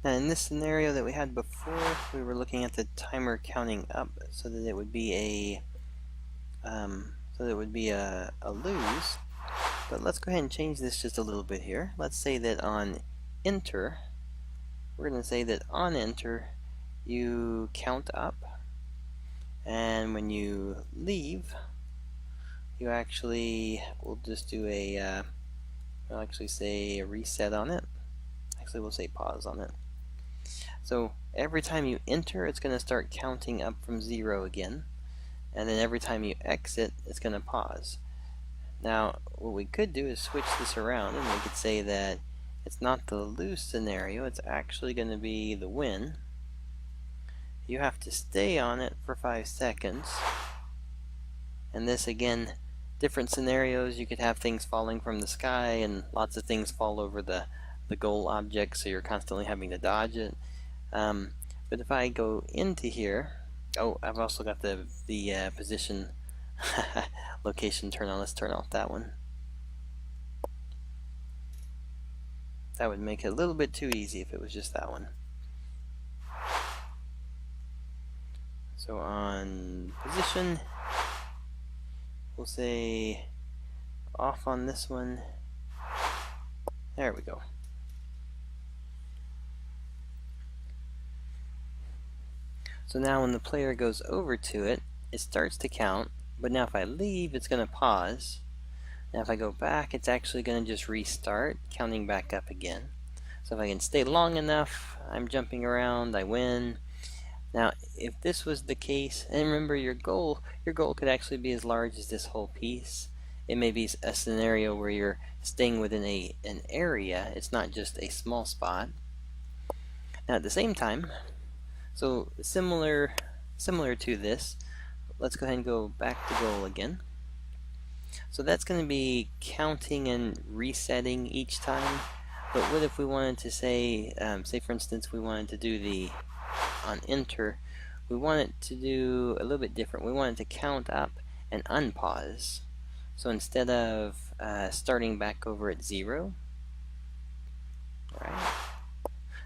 Now in this scenario that we had before, we were looking at the timer counting up so that it would be a lose. But let's go ahead and change this just a little bit here. Let's say that on enter, we're going to say that on enter you count up, and when you leave you actually will just do a we'll actually say a reset on it. Actually, we'll say pause on it. So every time you enter, it's going to start counting up from 0 again, and then every time you exit, it's going to pause. Now, what we could do is switch this around, and we could say that it's not the lose scenario, it's actually going to be the win. You have to stay on it for 5 seconds. And this, again, different scenarios, you could have things falling from the sky, and lots of things fall over the goal object, so you're constantly having to dodge it. But if I go into here, oh, I've also got the position location turn on. Let's turn off that one. That would make it a little bit too easy if it was just that one. So on position, we'll say off on this one. There we go. So now when the player goes over to it, it starts to count, but now if I leave, it's going to pause. Now if I go back, it's actually going to just restart, counting back up again. So if I can stay long enough, I'm jumping around, I win. Now if this was the case, and remember your goal could actually be as large as this whole piece. It may be a scenario where you're staying within an area, it's not just a small spot. Now at the same time, so similar to this, let's go ahead and go back to goal again. So that's going to be counting and resetting each time. But what if we wanted to say for instance, we wanted to do on enter, we want it to do a little bit different. We want it to count up and unpause. So instead of starting back over at 0, right?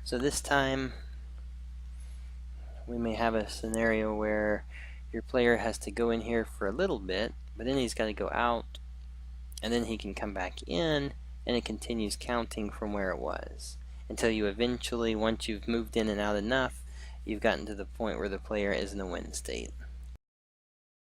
So this time we may have a scenario where your player has to go in here for a little bit, but then he's got to go out, and then he can come back in, and it continues counting from where it was until you eventually, once you've moved in and out enough, you've gotten to the point where the player is in the win state.